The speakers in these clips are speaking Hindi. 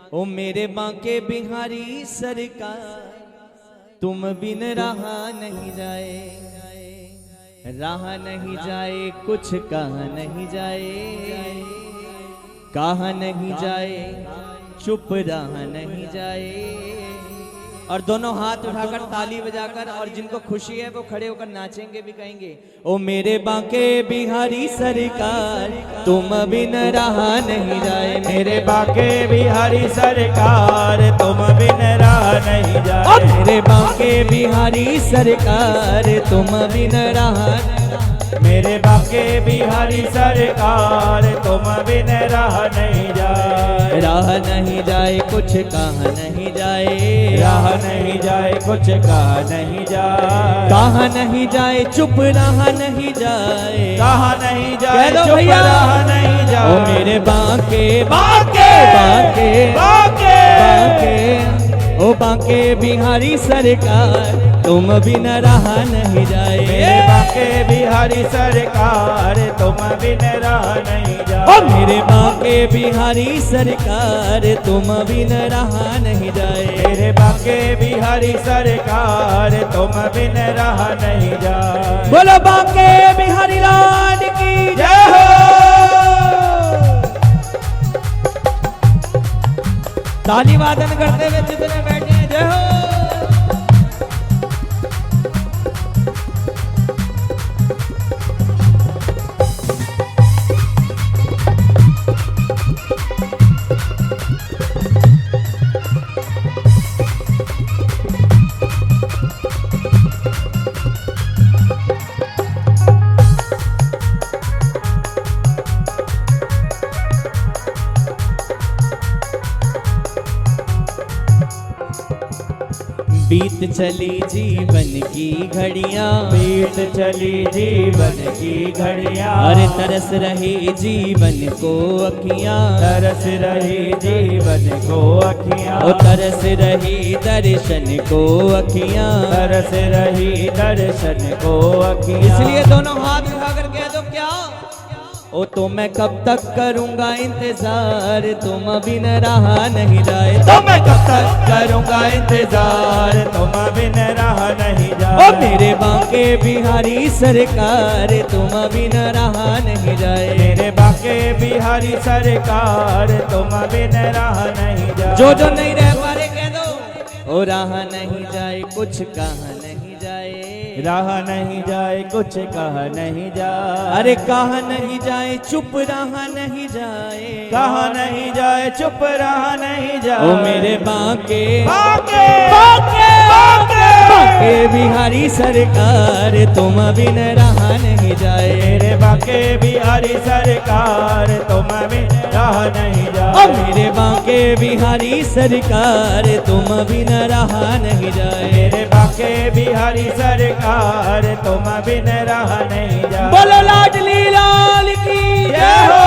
ओ मेरे बांके बिहारी सरकार, तुम बिन रहा नहीं जाए, रहा नहीं जाए, कुछ कहा नहीं जाए, कहा नहीं जाए, चुप रहा नहीं जाए। और दोनों हाथ उठाकर ताली बजाकर, और जिनको खुशी है वो खड़े होकर नाचेंगे भी, कहेंगे ओ मेरे बांके बिहारी सरकार, तुम बिन रहा नहीं जाए, मेरे बांके बिहारी सरकार, तुम बिन रहा नहीं जाए। मेरे बांके बिहारी सरकार, तुम बिन रहा, मेरे बांके बिहारी सरकार, तुम बिन रहा नहीं जाए। राह नहीं जाए, कुछ कहा नहीं जाए, राह नहीं जाए, कुछ कहा नहीं जाए, कहा नहीं जाए, चुप रहा नहीं जाए, कहा नहीं जाए, कह दो चुप भैया। रहा नहीं जाए। ओ मेरे बांके बांके बांके बांके बांके, ओ बांके बिहारी सरकार, तुम बिन रहा नहीं जाए, मेरे बांके बिहारी सरकार, तुम बिन रहा नहीं जाए। ओ मेरे बांके बिहारी सरकार, तुम बिन रहा नहीं जाए, मेरे बांके बिहारी सरकार, तुम बिन रहा नहीं जाए। बोलो बांके बिहारी लाल की जय हो। ताली वादन करते हुए जितने बैठे हैं, जय हो। बीत चली जीवन की घड़ियां, बीत चली जीवन की घड़ियां, अरे तरस रही जीवन को अखियां, तरस रही जीवन को अखियां, ओ तरस रही दर्शन को अखियां, तरस रही दर्शन को अखियां। इसलिए दोनों हाथ उठाकर कह दो क्या, ओ तो मैं कब तक करूंगा इंतजार, तुम बिन रहा नहीं जाए, तो मैं कब तक करूंगा इंतजार, तुम बिन रहा नहीं जाए। ओ मेरे बांके बिहारी सरकार, तुम बिन रहा नहीं जाए, मेरे बांके बिहारी सरकार, तुम बिन रहा नहीं जाए। जो नहीं रह पा रहे कह दो, ओ रहा नहीं जाए, कुछ कहा नहीं जाए, रहा नहीं जाए, कुछ कहा नहीं जाए। अरे कहा नहीं जाए, चुप रहा नहीं जाए, कहा नहीं जाए, चुप रहा नहीं जाए। ओ मेरे बांके बांके बांके बांके बांके बिहारी सरकार, तुम बिन रहा नहीं जाए, मेरे बांके बिहारी सरकार, तुम बिन रहा नहीं जाए। ओ मेरे बांके बिहारी सरकार, तुम बिन रहा नहीं जाए, मेरे बांके बिहारी सरकार, तुम बिन रहा नहीं जाए। बोलो लाडली लाल की जय हो।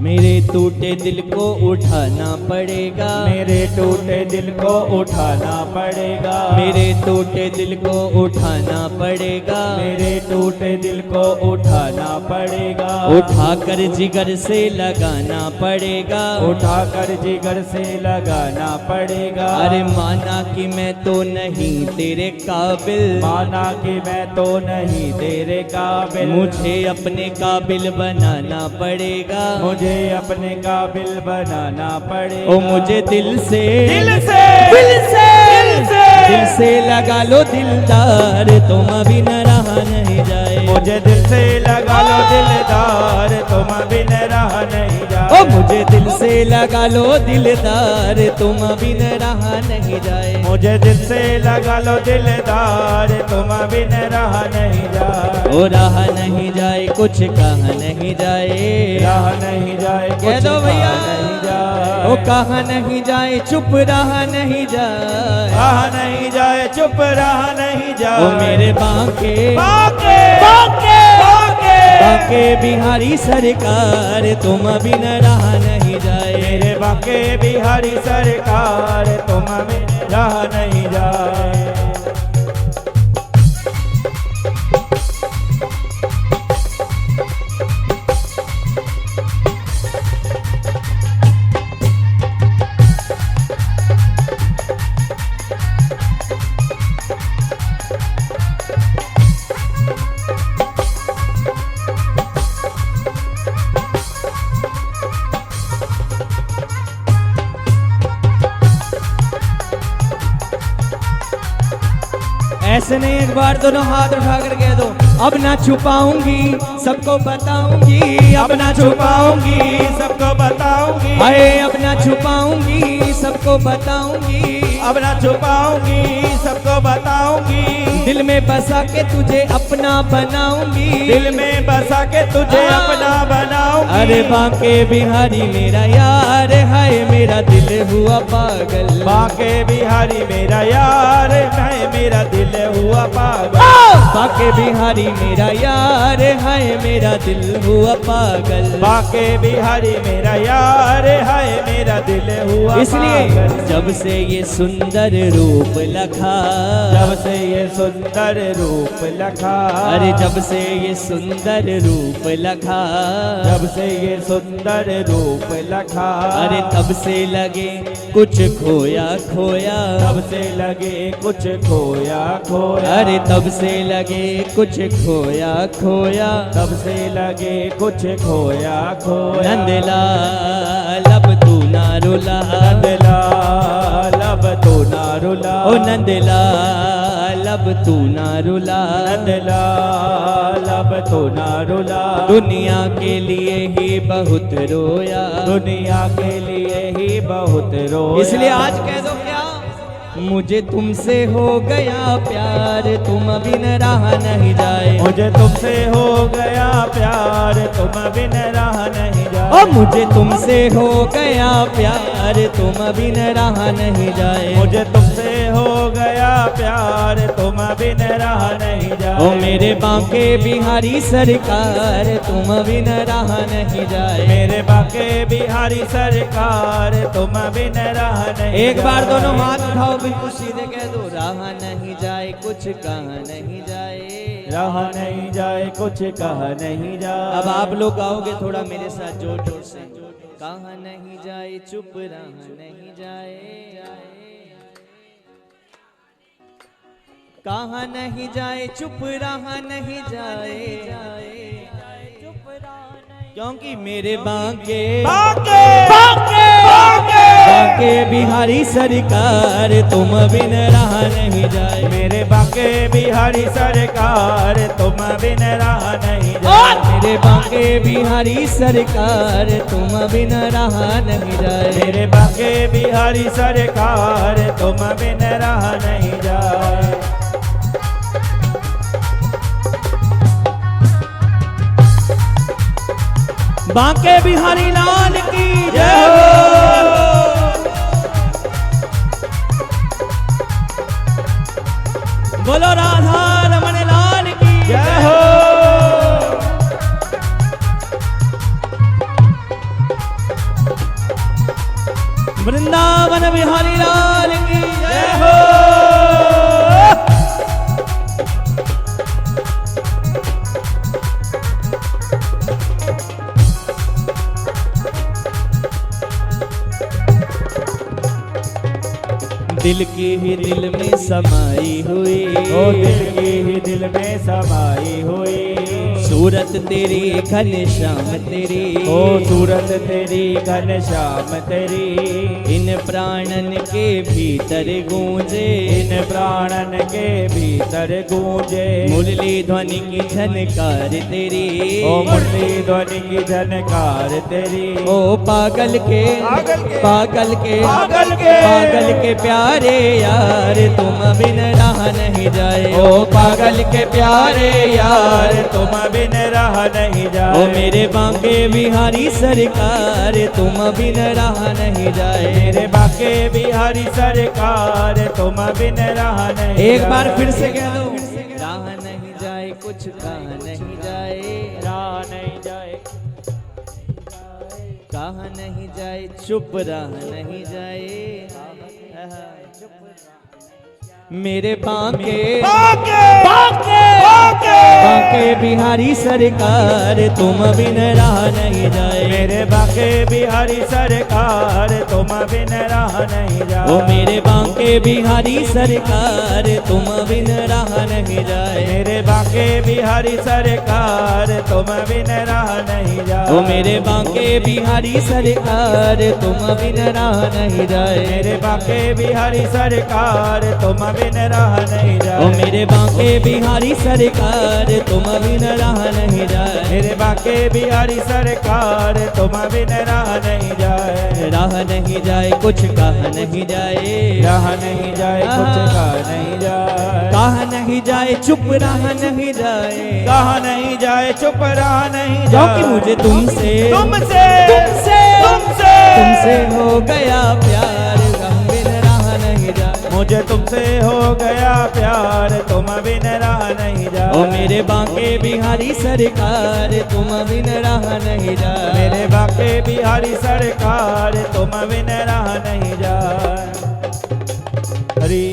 मेरे टूटे दिल को उठाना पड़ेगा, मेरे टूटे दिल को उठाना पड़ेगा, मेरे टूटे दिल को उठाना पड़ेगा, मेरे टूटे दिल को उठाना पड़ेगा, उठाकर जिगर से लगाना पड़ेगा, उठाकर जिगर से लगाना पड़ेगा। अरे माना कि मैं तो नहीं तेरे काबिल, माना कि मैं तो नहीं तेरे काबिल, मुझे अपने काबिल बनाना पड़ेगा, मुझे अपने काबिल बनाना पड़ेगा। ओ मुझे दिल से दिल से दिल से दिल से दिल से लगा लो दिलदार, तुम बिन रहा रहा नहीं जाए। मुझे दिल से लगा लो दिलदार, तुम बिन रहा नहीं जाए। ओ मुझे दिल से लगा लो दिलदार, तुम बिन रहा नहीं जाए। मुझे दिल से लगा लो दिलदार, तुम बिन रहा नहीं जाए। ओ रहा नहीं जाए, कुछ कहा नहीं जाए। रहा नहीं जाए, कह दो भैया, नहीं जाए। ओ कहा नहीं जाए, चुप रहा नहीं जाए। रहा नहीं जाए, चुप रहा नहीं जाए। ओ मेरे बांके बांके बांके बांके बांके बिहारी सरकार, तुम बिन रहा नहीं जाए। मेरे बांके बिहारी सरकार, तुम बिन रहा नहीं जाए। ऐसे नहीं, एक बार दोनों हाथ उठा कर कह दो, अब ना छुपाऊंगी सबको बताऊंगी। अब ना छुपाऊंगी सबको बताऊंगी। अरे अब ना छुपाऊंगी सबको बताऊंगी। अब ना छुपाऊंगी सबको बताऊंगी। दिल में बसा के तुझे अपना बनाऊंगी। दिल में बसा के तुझे अपना बनाऊंगी। अरे बांके बिहारी मेरा यार है, मेरा दिल हुआ पागल। बांके बिहारी मेरा यार है, मेरा दिल हुआ पागल। बांके बिहारी मेरा यार है, मेरा दिल हुआ पागल। बांके बिहारी मेरा यार है, मेरा दिल हुआ इसलिए पागल। जब से ये सुंदर रूप लखा, जब से ये सुंदर रूप लखा। अरे जब से ये सुंदर रूप लखा, जब से ये सुंदर रूप लखा। अरे तब से लगे कुछ खोया खोया। तब से लगे कुछ खोया खोया। अरे तब से लगे कुछ खोया खोया। तब से लगे कुछ खोया खोया। नंदलाल अब तू ना रुला। नंदलाल अब तू ना रुला। ओ नंदलाल अब तू ना रुला। नंदलाल अब तू ना रुला। दुनिया के लिए ही बहुत रोया। दुनिया के लिए ही बहुत रोया। इसलिए आज कह दो क्या, मुझे तुमसे हो गया प्यार, तुम बिन रहा नहीं जाए। मुझे तुमसे हो गया प्यार, तुम बिन रहा नहीं जाए। ओ मुझे तुमसे हो गया प्यार, तुम बिन रहा नहीं जाए। मुझे तुमसे हो गया प्यार, तुम बिन रहा नहीं जाए। ओ मेरे बांके बिहारी सरकार, तुम बिन रहा नहीं जाए। मेरे बांके बिहारी सरकार, तुम बिन रहा नहीं। एक बार दोनों हाथ उठाओ, बिल्कुल सीधे कह दो, रहा नहीं जाए कुछ कहा नहीं जाए। रहा नहीं जाए कुछ कहा नहीं जाए। अब आप लोग गाओगे थोड़ा मेरे साथ जोर जोर से, कहा नहीं जाए चुप रहा नहीं जाए। कहा नहीं जाए चुप रहा नहीं जाए। क्योंकि मेरे बांके बांके बांके बांके बांके बिहारी सरकार, तुम बिन रहा नहीं जाए। मेरे बांके बिहारी सरकार, तुम बिन रहा नहीं जाए। मेरे बांके बिहारी सरकार, तुम बिन रहा नहीं जाए। मेरे बांके बिहारी सरकार, तुम बिन रहा नहीं जाए। बांके बिहारी लाल की जय हो। बोलो राधा रमन लाल की जय हो। वृंदावन बिहारी लाल की जय हो। दिल की ही दिल में समाई हुई, ओ दिल की ही दिल में समाई हुई। सूरत तेरी घनश्याम तेरी, ओ सूरत तेरी घनश्याम तेरी, इन प्राणन के भीतर गूंजे, इन प्राणन के भीतर गूंजे, मुरली ध्वनि की झनकार तेरी, ओ मुरली ध्वनि की झनकार तेरी, ओ पागल के पागल के पागल के पागल के प्यारे यार तुम बिन रहा नहीं जाए, ओ पागल के प्यारे यार तुम बिन रहा नहीं जाए, ओ मेरे बांके बिहारी सरकार तुम बिन रहा नहीं जाए, मेरे बाके बिहारी सरकार तुम बिन रहा नहीं एक बार जाए। फिर से कह दो, राह नहीं जाए कुछ कहा नहीं जाए, राह नहीं जाए, कहा नहीं जाए चुप रहा नहीं जाए, मेरे बांके बाके बांके बाके बांके बिहारी सरकार तुम बिन रहा नहीं जाए, मेरे बाके बिहारी सरकार तुम बिन रहा नहीं जाए, ओ मेरे बांके बिहारी सरकार तुम बिन रहा नहीं जाए, मेरे बाके बिहारी सरकार तुम बिन रहा नहीं जाए, ओ मेरे बांके बिहारी सरकार तुम बिन रहा नहीं जाए, मेरे बाके बिहारी सरकार तुम बिन रहा नहीं ओ जाए, मेरे बांके बिहारी सरकार तुम बिन रहा नहीं जाए, मेरे बाके बिहारी सरकार तुम बिन रहा नहीं जाए, राह नहीं जाए कुछ कहा नहीं जाए, रहा नहीं जाए कुछ कहा नहीं जाए, कहा नहीं जाए चुप रहा नहीं जाए, कहा नहीं जाए चुप रहा नहीं जाए, क्योंकि मुझे तुमसे तुमसे तुमसे तुमसे तुमसे हो गया प्यार गम बिन रहा नहीं जाए, मुझे तुमसे हो गया प्यार तुम बिन रहा नहीं जाए, ओ मेरे बांके बिहारी सरकार तुम बिन रहा नहीं जाए, मेरे बाके बिहारी सरकार तुम बिन रहा नहीं जाए। हरी